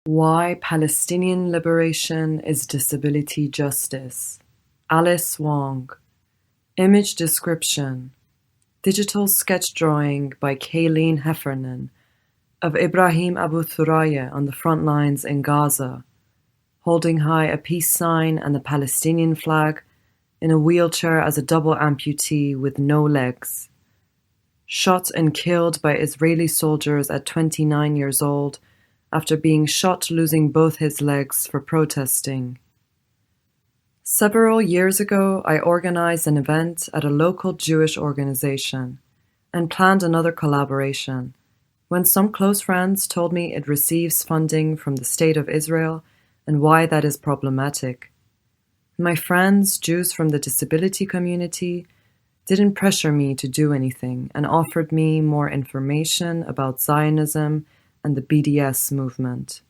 Why Palestinian Liberation is Disability Justice. Alice Wong. Image description. Digital sketch drawing by Kayleen Heffernan of Ibrahim Abu Thuraya on the front lines in Gaza, holding high a peace sign and the Palestinian flag, in a wheelchair as a double amputee with no legs. Shot and killed by Israeli soldiers at 29 years old, after being shot losing both his legs for protesting. Several years ago, I organized an event at a local Jewish organization and planned another collaboration when some close friends told me it receives funding from the State of Israel and why that is problematic. My friends, Jews from the disability community, didn't pressure me to do anything and offered me more information about Zionism and the BDS movement.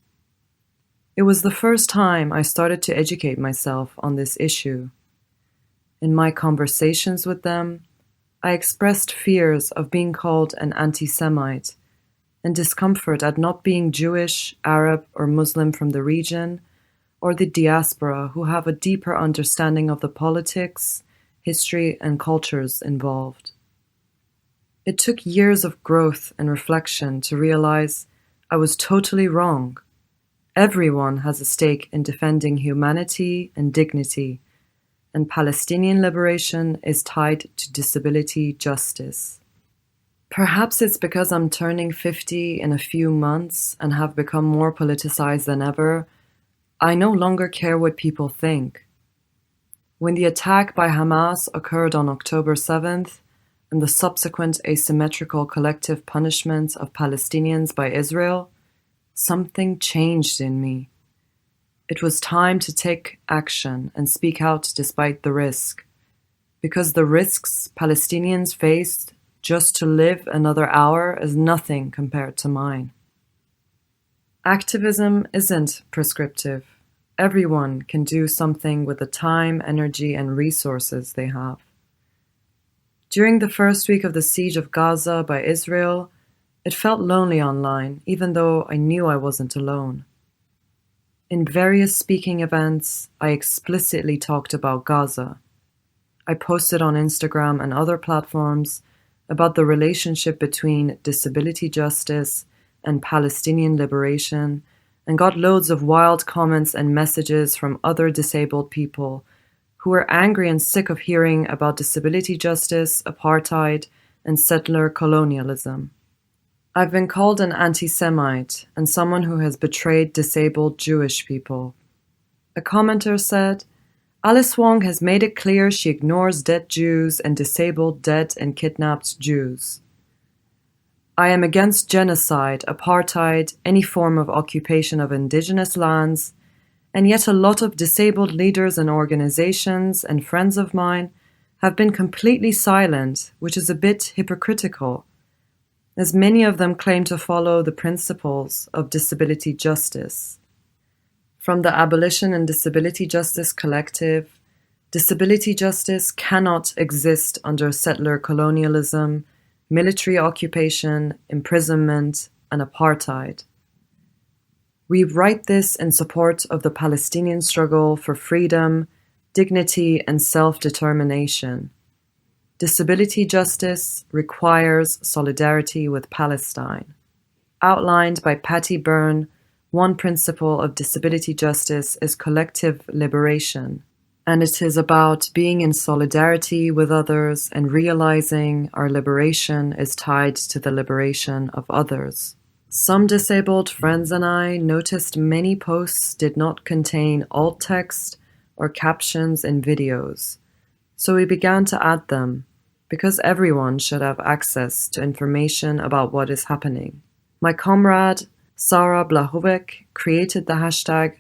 It was the first time I started to educate myself on this issue. In my conversations with them, I expressed fears of being called an anti-Semite and discomfort at not being Jewish, Arab, or Muslim from the region, or the diaspora who have a deeper understanding of the politics, history, and cultures involved. It took years of growth and reflection to realize I was totally wrong. Everyone has a stake in defending humanity and dignity, and Palestinian liberation is tied to disability justice. Perhaps it's because I'm turning 50 in a few months and have become more politicized than ever. I no longer care what people think. When the attack by Hamas occurred on October 7th, and the subsequent asymmetrical collective punishment of Palestinians by Israel, something changed in me. It was time to take action and speak out despite the risk, because the risks Palestinians faced just to live another hour is nothing compared to mine. Activism isn't prescriptive. Everyone can do something with the time, energy, and resources they have. During the first week of the siege of Gaza by Israel, it felt lonely online, even though I knew I wasn't alone. In various speaking events, I explicitly talked about Gaza. I posted on Instagram and other platforms about the relationship between disability justice and Palestinian liberation, and got loads of wild comments and messages from other disabled people who were angry and sick of hearing about disability justice, apartheid, and settler colonialism. I've been called an anti-Semite and someone who has betrayed disabled Jewish people. A commenter said, "Alice Wong has made it clear she ignores dead Jews and disabled dead and kidnapped Jews. I am against genocide, apartheid, any form of occupation of indigenous lands, and yet a lot of disabled leaders and organizations and friends of mine have been completely silent, which is a bit hypocritical, as many of them claim to follow the principles of disability justice." From the Abolition and Disability Justice Collective, disability justice cannot exist under settler colonialism, military occupation, imprisonment, and apartheid. We write this in support of the Palestinian struggle for freedom, dignity, and self-determination. Disability justice requires solidarity with Palestine. Outlined by Patty Byrne, one principle of disability justice is collective liberation, and it is about being in solidarity with others and realizing our liberation is tied to the liberation of others. Some disabled friends and I noticed many posts did not contain alt text or captions in videos, so we began to add them, because everyone should have access to information about what is happening. My comrade, Sarah Blahovec, created the hashtag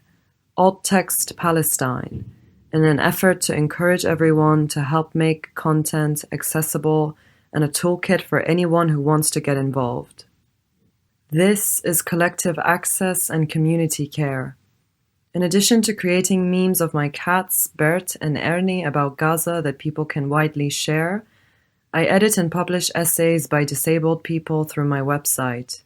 AltTextPalestine in an effort to encourage everyone to help make content accessible and a toolkit for anyone who wants to get involved. This is collective access and community care. In addition to creating memes of my cats, Bert and Ernie, about Gaza that people can widely share, I edit and publish essays by disabled people through my website.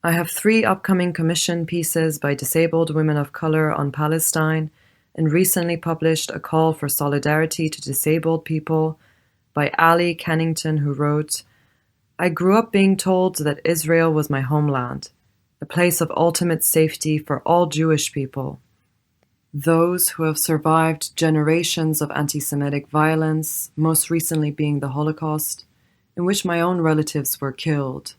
I have 3 upcoming commission pieces by disabled women of color on Palestine, and recently published A Call for Solidarity to Disabled People by Ali Kennington, who wrote, "I grew up being told that Israel was my homeland, a place of ultimate safety for all Jewish people, those who have survived generations of anti-Semitic violence, most recently being the Holocaust, in which my own relatives were killed.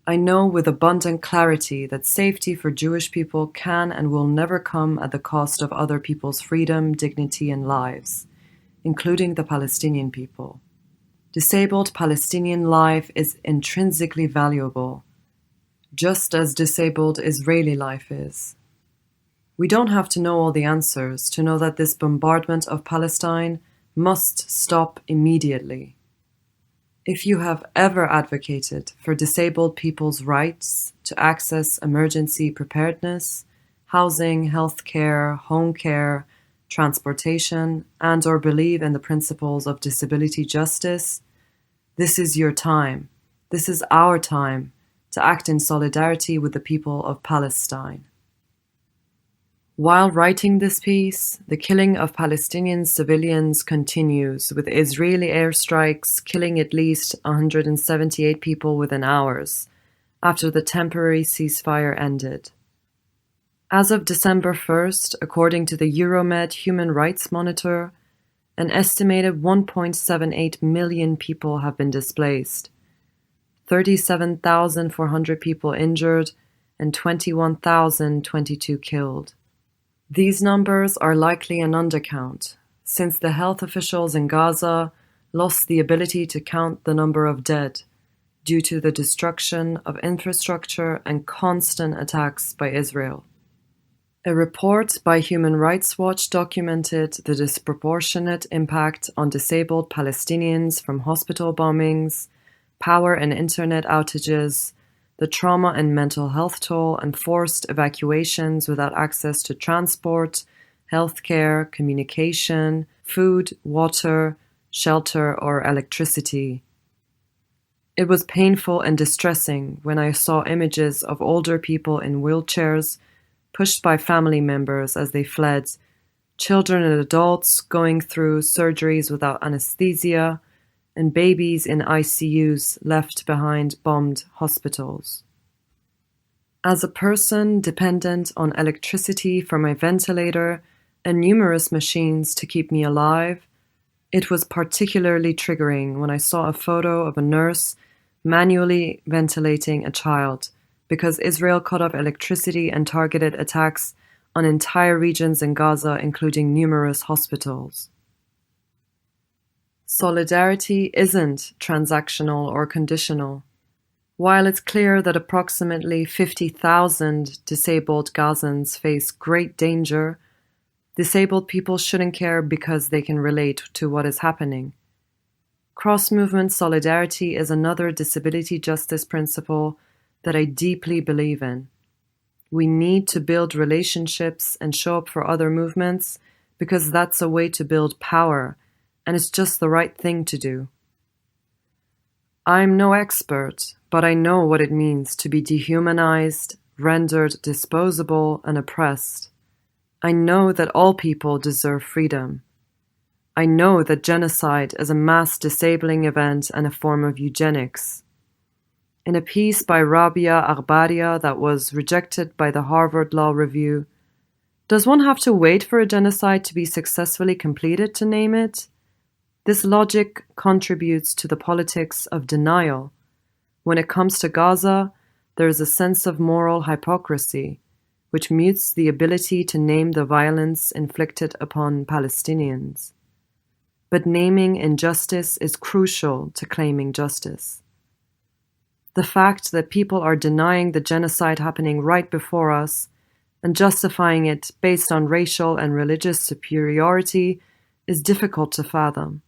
I know with abundant clarity that safety for Jewish people can and will never come at the cost of other people's freedom, dignity, and lives, including the Palestinian people. Disabled Palestinian life is intrinsically valuable, just as disabled Israeli life is. We don't have to know all the answers to know that this bombardment of Palestine must stop immediately. If you have ever advocated for disabled people's rights to access emergency preparedness, housing, health care, home care, transportation, and/or believe in the principles of disability justice, this is your time. This is our time to act in solidarity with the people of Palestine." While writing this piece, the killing of Palestinian civilians continues, with Israeli airstrikes killing at least 178 people within hours after the temporary ceasefire ended. As of December 1st, according to the Euromed Human Rights Monitor, an estimated 1.78 million people have been displaced, 37,400 people injured, and 21,022 killed. These numbers are likely an undercount, since the health officials in Gaza lost the ability to count the number of dead due to the destruction of infrastructure and constant attacks by Israel. A report by Human Rights Watch documented the disproportionate impact on disabled Palestinians from hospital bombings, power and internet outages, the trauma and mental health toll, and forced evacuations without access to transport, healthcare, communication, food, water, shelter, or electricity. It was painful and distressing when I saw images of older people in wheelchairs pushed by family members as they fled, children and adults going through surgeries without anesthesia, and babies in ICUs left behind bombed hospitals. As a person dependent on electricity for my ventilator and numerous machines to keep me alive, it was particularly triggering when I saw a photo of a nurse manually ventilating a child because Israel cut off electricity and targeted attacks on entire regions in Gaza, including numerous hospitals. Solidarity isn't transactional or conditional. While it's clear that approximately 50,000 disabled Gazans face great danger, disabled people shouldn't care because they can relate to what is happening. Cross-movement solidarity is another disability justice principle that I deeply believe in. We need to build relationships and show up for other movements because that's a way to build power, and it's just the right thing to do. I'm no expert, but I know what it means to be dehumanized, rendered disposable, and oppressed. I know that all people deserve freedom. I know that genocide is a mass disabling event and a form of eugenics. In a piece by Rabia Arbaria that was rejected by the Harvard Law Review, does one have to wait for a genocide to be successfully completed to name it? This logic contributes to the politics of denial. When it comes to Gaza, there is a sense of moral hypocrisy, which mutes the ability to name the violence inflicted upon Palestinians. But naming injustice is crucial to claiming justice. The fact that people are denying the genocide happening right before us and justifying it based on racial and religious superiority is difficult to fathom.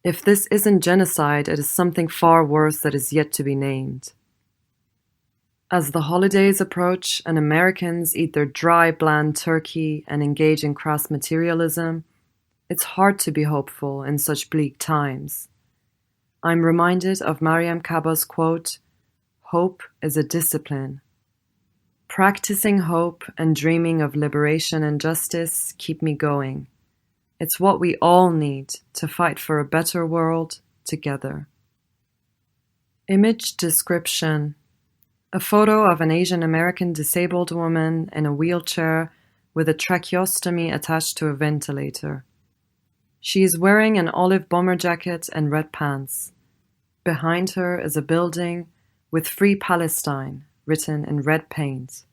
If this isn't genocide, it is something far worse that is yet to be named. As the holidays approach and Americans eat their dry, bland turkey and engage in crass materialism, it's hard to be hopeful in such bleak times. I'm reminded of Mariam Kaba's quote, Hope is a discipline. Practicing hope and dreaming of liberation and justice keep me going. It's what we all need to fight for a better world together. Image description: a photo of an Asian American disabled woman in a wheelchair with a tracheostomy attached to a ventilator. She is wearing an olive bomber jacket and red pants. Behind her is a building with Free Palestine written in red paint.